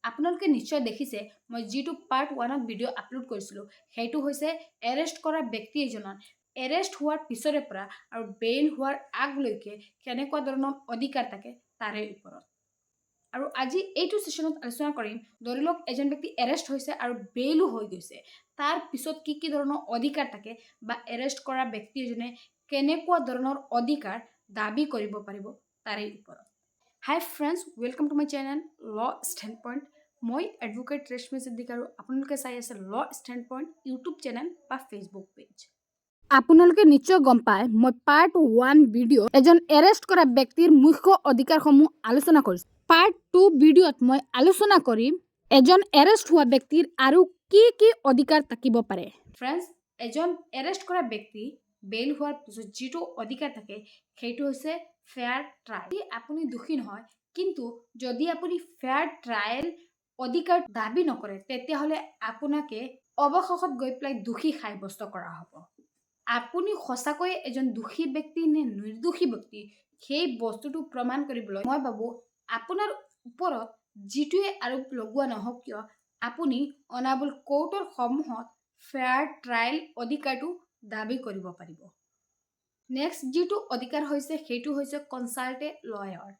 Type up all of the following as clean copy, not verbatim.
আপোনালোকে নিশ্চয় দেখিছে মই যিটো পাৰ্ট 1ত ভিডিঅ' আপলোড কৰিছিলোঁ সেইটো হৈছে এৰেষ্ট কৰা ব্যক্তি এজনৰ এৰেষ্ট হোৱাৰ পিছৰে পৰা আৰু বেইল হোৱাৰ আগলৈকে কেনেকুৱা ধৰণৰ অধিকাৰ থাকে তাৰে ওপৰত। আৰু আজি এইটো সেশনত আলোচনা কৰিম ধৰি লওক এজন ব্যক্তি এৰেষ্ট হৈছে আৰু বেইলো হৈ গৈছে তাৰ পিছত কি ধৰণৰ অধিকাৰ থাকে বা এৰেষ্ট কৰা ব্যক্তি এজনে কেনেকুৱা ধৰণৰ অধিকাৰ দাবী কৰিব পাৰিব তাৰে ওপৰত। হাই friends, welcome to my channel ল ষ্টেণ্ড পইণ্ট। মই এডভোকেট ৰেশমী সিদ্দিক আৰু আপোনালোকে চাই আছে ল ষ্টেণ্ড পইণ্ট ইউটিউব চেনেল বা ফেচবুক পেজ। আপোনালোকে নিশ্চয় গম পায় মই পাৰ্ট 1 ভিডিঅ' এজন এৰেষ্ট কৰা ব্যক্তিৰ মুখ্য অধিকাৰসমূহ আলোচনা কৰিছোঁ। পাৰ্ট 2 ভিডিঅ'ত মই আলোচনা কৰিম এজন এৰেষ্ট হোৱা ব্যক্তিৰ আৰু কি অধিকাৰ থাকিব পাৰে। ফ্ৰেণ্ডছ, এজন এৰেষ্ট কৰা ব্যক্তি বেইল হোৱাৰ পিছত যিটো অধিকাৰ থাকে সেইটো হৈছে ফেয়াৰ ট্ৰায়েল। আপুনি দোষী নহয়, কিন্তু যদি আপুনি ফেয়াৰ ট্ৰায়েল অধিকাৰ দাবী নকৰে তেতিয়াহ'লে আপোনাকে অৱশেষত গৈ পেলাই দোষী সাব্যস্ত কৰা হ'ব। আপুনি সঁচাকৈয়ে এজন দোষী ব্যক্তি নে নিৰ্দোষী ব্যক্তি সেই বস্তুটো প্ৰমাণ কৰিবলৈ মই ভাবোঁ আপোনাৰ ওপৰত যিটোৱে আৰোপ লগোৱা নহওক কিয় আপুনি অনাবল কোৰ্টৰ সন্মুখত ফেয়াৰ ট্ৰায়েল অধিকাৰটো দাবী কৰিব পাৰিব। নেক্সট যিটো অধিকাৰ হৈছে সেইটো হৈছে কনচাল্ট এ লয়াৰ।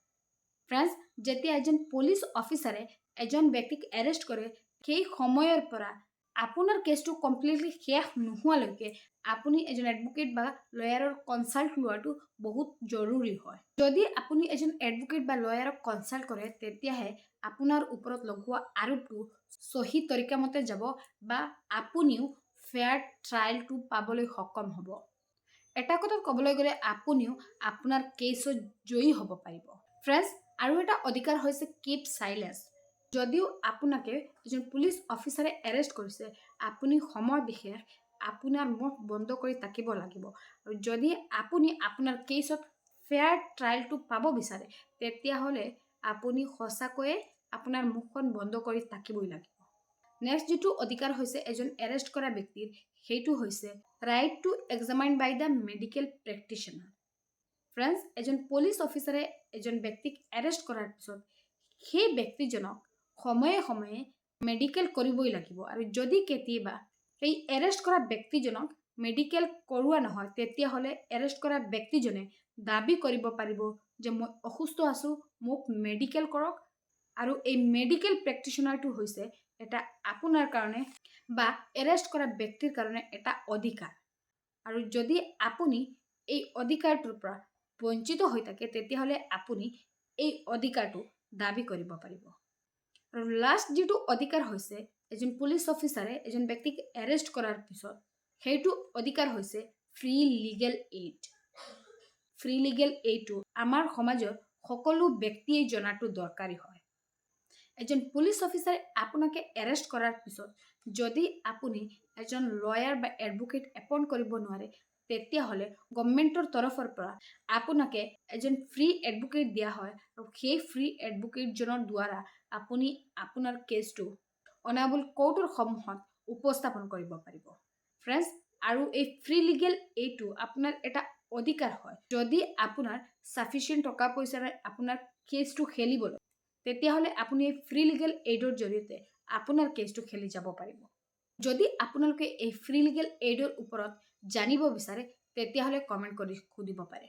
ফ্ৰেণ্ডছ, যেতিয়া এজন পুলিচ অফিচাৰে এজন ব্যক্তিক এৰেষ্ট কৰে সেই সময়ৰ পৰা আপোনাৰ কেছটো কমপ্লিটলি শেষ নোহোৱালৈকে আপুনি এজন এডভোকেট বা লয়াৰৰ কনচাল্ট লোৱাটো বহুত জৰুৰী হয়। যদি আপুনি এজন এডভোকেট বা লয়াৰক কনচাল্ট কৰে তেতিয়াহে আপোনাৰ ওপৰত লগোৱা আৰোপটো সহি তৰিকা মতে যাব বা আপুনিও ফেয়াৰ ট্ৰায়েলটো পাবলৈ সক্ষম হ'ব। এটা কথা ক'বলৈ গ'লে আপুনিও আপোনাৰ কেছত জয়ী হ'ব পাৰিব। ফ্ৰেণ্ডছ, আৰু এটা অধিকাৰ হৈছে কিপ চাইলেন্স। যদিও আপোনাকে এজন পুলিচ অফিচাৰে এৰেষ্ট কৰিছে আপুনি সময় বিশেষ আপোনাৰ মুখ বন্ধ কৰি থাকিব লাগিব। আৰু যদি আপুনি আপোনাৰ কেছত ফেয়াৰ ট্ৰায়েলটো পাব বিচাৰে তেতিয়াহ'লে আপুনি সঁচাকৈয়ে আপোনাৰ মুখখন বন্ধ কৰি থাকিবই লাগিব। নেক্সট যিটো অধিকাৰ হৈছে এজন এৰেষ্ট কৰা ব্যক্তিৰ সেইটো হৈছে right to examine by the medical practitioner. Friends, এজন পুলিচ অফিচাৰে এজন ব্যক্তিক এৰেষ্ট কৰাৰ পিছত সেই ব্যক্তিজনক সময়ে সময়ে মেডিকেল কৰিবই লাগিব। আৰু যদি কেতিয়াবা সেই এৰেষ্ট কৰা ব্যক্তিজনক মেডিকেল কৰোৱা নহয় তেতিয়াহ'লে এৰেষ্ট কৰা ব্যক্তিজনে দাবী কৰিব পাৰিব যে মই অসুস্থ আছোঁ, মোক মেডিকেল কৰক। আৰু এই মেডিকেল প্ৰেক্টিশ্যনাৰটো হৈছে এটা আপোনাৰ কাৰণে বা এৰেষ্ট কৰা ব্যক্তিৰ কাৰণে এটা অধিকাৰ। আৰু যদি আপুনি এই অধিকাৰটোৰ পৰা বঞ্চিত হৈ থাকে তেতিয়াহ'লে আপুনি এই অধিকাৰটো দাবী কৰিব পাৰিব। আৰু লাষ্ট যিটো অধিকাৰ হৈছে এজন পুলিচ অফিচাৰে এজন ব্যক্তিক এৰেষ্ট কৰাৰ পিছত সেইটো অধিকাৰ হৈছে free legal aid. Free legal এইডটো আমাৰ সমাজৰ সকলো ব্যক্তিয়ে জনাটো দৰকাৰী হয়। এজন পুলিচ অফিচাৰে আপোনাকে এৰেষ্ট কৰাৰ পিছত যদি আপুনি এজন লয়াৰ বা এডভোকেট এপইণ্ট কৰিব নোৱাৰে তেতিয়াহ'লে গভৰ্ণমেণ্টৰ তৰফৰ পৰা আপোনাকে এজন ফ্ৰী এডভোকেট দিয়া হয় আৰু সেই ফ্ৰী এডভোকেটজনৰ দ্বাৰা আপুনি আপোনাৰ কেছটো অনাবল কোৰ্টৰ সন্মুখত উপস্থাপন কৰিব পাৰিব। ফ্ৰেণ্ডছ, আৰু এই ফ্ৰী লিগেল এইডটো আপোনাৰ এটা অধিকাৰ হয়। যদি আপোনাৰ ছাফিচিয়েণ্ট টকা পইচা নাই আপোনাৰ কেছটো খেলিবলৈ তেতিয়াহ'লে আপুনি এই ফ্ৰী লিগেল এইডৰ জৰিয়তে আপোনাৰ কেছটো খেলি যাব পাৰিব। যদি আপোনালোকে এই ফ্ৰী লিগেল এইডৰ ওপৰত জানিব বিচাৰে তেতিয়াহ'লে কমেণ্ট কৰি সুধিব পাৰে।